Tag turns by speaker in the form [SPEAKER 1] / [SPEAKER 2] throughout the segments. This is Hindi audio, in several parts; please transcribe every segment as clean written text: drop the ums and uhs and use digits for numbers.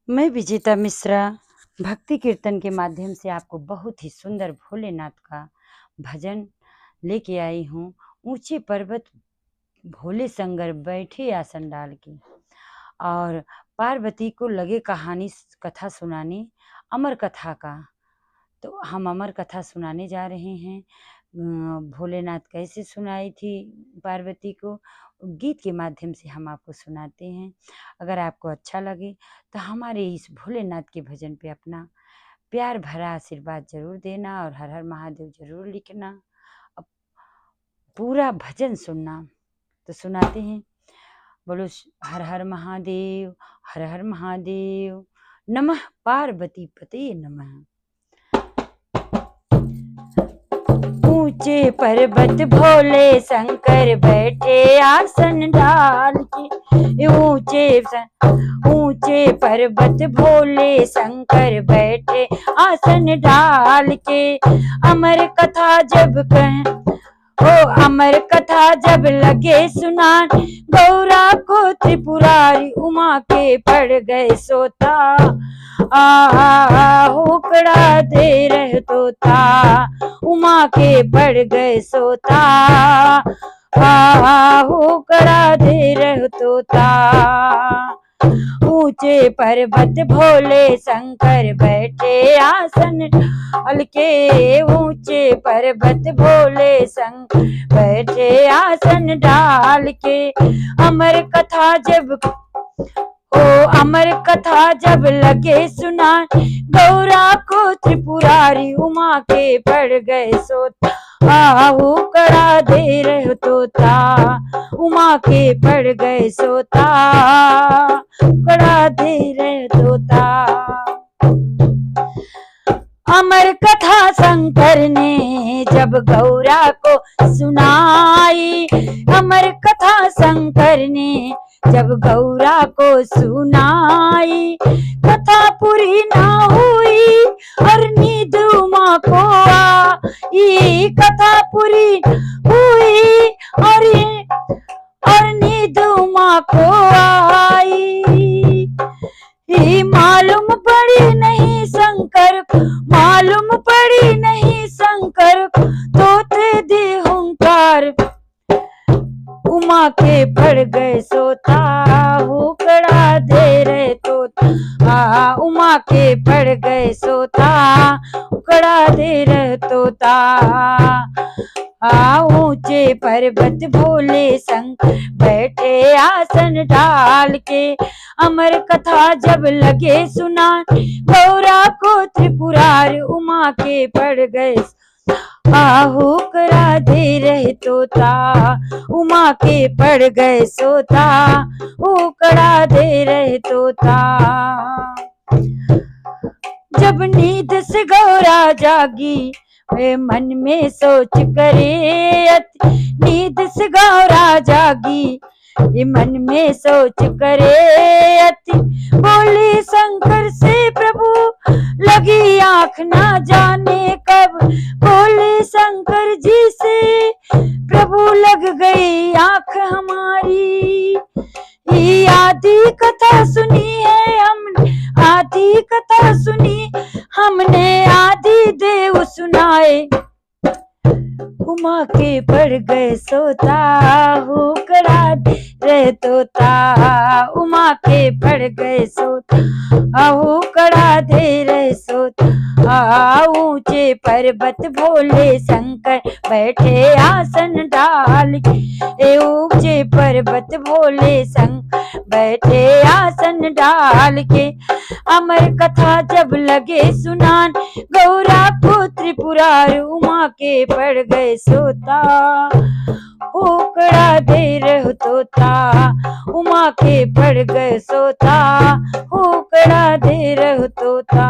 [SPEAKER 1] मैं विजेता मिश्रा भक्ति कीर्तन के माध्यम से आपको बहुत ही सुंदर भोलेनाथ का भजन लेके आई हूँ। ऊंचे पर्वत भोले शंकर बैठे आसन डाल के, और पार्वती को लगे कहानी कथा सुनाने अमर कथा का। तो हम अमर कथा सुनाने जा रहे हैं। भोलेनाथ कैसे सुनाई थी पार्वती को, गीत के माध्यम से हम आपको सुनाते हैं। अगर आपको अच्छा लगे तो हमारे इस भोलेनाथ के भजन पे अपना प्यार भरा आशीर्वाद जरूर देना और हर हर महादेव जरूर लिखना। अब पूरा भजन सुनना। तो सुनाते हैं। बोलो हर हर महादेव, हर हर महादेव, नमः पार्वती पते नमः। ऊंचे पर्वत भोले शंकर बैठे आसन डाल के, ऊंचे पर्वत भोले शंकर बैठे आसन डाल के। अमर कथा जब लगे सुनान, गौरा को त्रिपुरारी उमा के पड़ गए सोता। होकड़ा दे रह तोता, उमा के पड़ गए सोता। होकड़ा दे रह तोता। ऊंचे पर्वत भोले शंकर बैठे आसन डाल के, ऊंचे पर्वत भोले शंकर बैठे आसन डाल के। अमर कथा जब लगे सुनान, गौरा को त्रिपुरारी उमा के पड़ गए सोता। होकड़ा दे रहे तोता, उमा के पड़ गए सोता। होकड़ा दे रहे तोता। अमर कथा शंकर ने जब गौरा को सुनाई, अमर कथा शंकर ने जब गौरा को सुनाई। कथा पूरी ना हुई और नींद उमा को आई। कथा पूरी हुई और नींद उमा को आई। मालूम पड़ी नहीं शंकर, मालूम पड़ी नहीं शंकर, तोते दे हुंकार उमा के पड़ गए सोता। होकड़ा दे रहे तोता, उमा के पड़ गए सोता। होकड़ा दे रहे तोता। ऊंचे पर्वत भोले शंकर बैठे आसन डाल के। अमर कथा जब लगे सुनान, गौरा को त्रिपुरारी उमा के पड़ गए। होकड़ा दे रहे तोता, उमा के पड़ गए सोता। होकड़ा दे रहे तोता। जब नींद से गौरा जागी, वे मन में सोच करे नींद से गौरा जागी, ये मन में सोच करे अति। बोले शंकर से प्रभु लगी आंख ना जाने कब, बोले शंकर जी से प्रभु लग गई आंख हमारी। आदि कथा सुनी है हमने, आदि कथा सुनी हमने, आदि देव सुनाए उमा के पड़ गए सोता। होकड़ा दे रहे तोता, उमा के पड़ गए सोता। होकड़ा दे रहे सोता। ऊंचे पर्वत भोले शंकर बैठे आसन डाल के, ऊंचे पर्वत भोले शंकर बैठे आसन डाल के। अमर कथा जब लगे सुनान, गौरा को त्रिपुरारी उमा के पड़ गए सोता। होकड़ा दे रहे तोता, उमा के पड़ गए सोता। होकड़ा दे रहे तोता।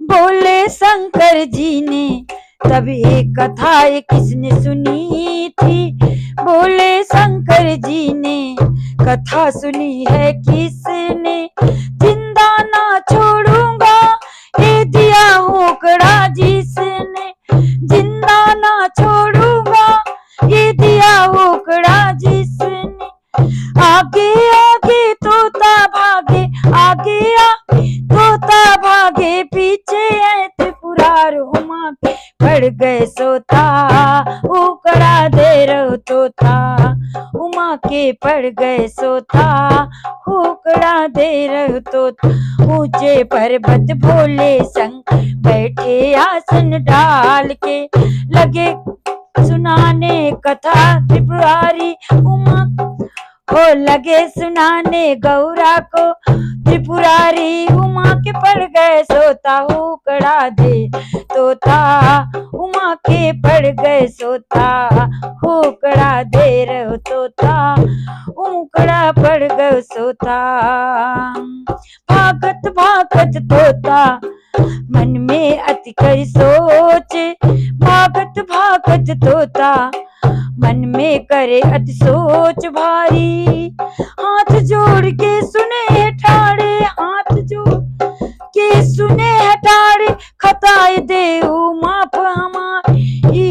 [SPEAKER 1] बोले शंकर जी ने तब एक कथा किसने सुनी थी, बोले शंकर जी ने कथा सुनी है किसने। जिंदा ना छोड़ूंगा ये दिया होकड़ा जिसने, जिंदा ना छोड़ूंगा ये दिया होकड़ा जिसने। आगे आगे तोता पड़ गए सोता, हुकड़ा दे रहे तो ऊंचे पर्वत भोले संग बैठे आसन डाल के, लगे सुनाने कथा त्रिपुरारी उमा हो, लगे सुनाने गौरा को त्रिपुरारी उमा के पड़ गए सोता, हुकड़ा दे तोता उमा के पड़ गए सोता, हुकड़ा दे रहे तोता उकड़ा पड़ गए सोता। भागत भागत तोता मन में अति करी सोच, भागत भागत तोता मन में करे अति सोच भारी, हाथ जोड़ के सुने ठाड़े, हाथ जोड़ के सुने हटाड़े, खताए देऊ माफ हमारी,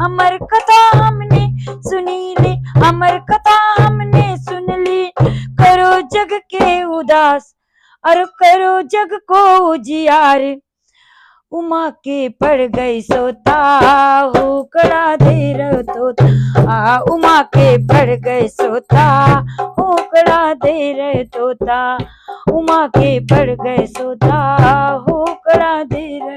[SPEAKER 1] अमर कथा हमने सुनी ले, अमर कथा हमने सुन ली, करो जग के उदास और करो जग को उजियार, उमा के पड़ गई सोता, हुकड़ा दे रहे तोता, उमा के पड़ गए सोता, हुकड़ा दे रहे तोता, उमा के पड़ गए सोता, हुकड़ा दे रहे।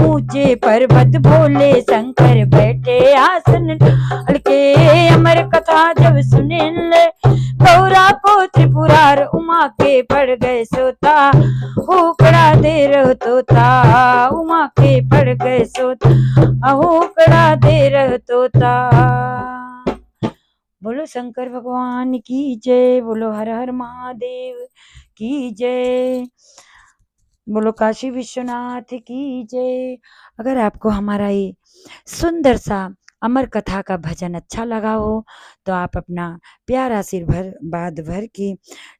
[SPEAKER 1] ऊंचे पर्वत भोले शंकर बैठे आसन डाल के, अमर कथा जब सुने ले गौरा को त्रिपुरार, उमा के पड़ गए सोता, हुकड़ा दे रहे तोता, उमा के पड़ गए सोता, हुकड़ा दे रहे तोता। बोलो शंकर भगवान की जय, बोलो हर हर महादेव की जय, बोलो काशी विश्वनाथ की जय। अगर आपको हमारा ये सुंदर सा अमर कथा का भजन अच्छा लगा हो तो आप अपना प्यार आशीर्वाद भर के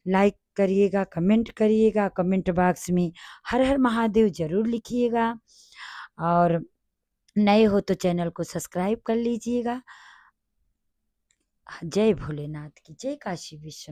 [SPEAKER 1] लाइक करिएगा, कमेंट करिएगा, कमेंट बॉक्स में हर हर महादेव जरूर लिखिएगा, और नए हो तो चैनल को सब्सक्राइब कर लीजिएगा। जय भोलेनाथ की जय, काशी विश्वनाथ।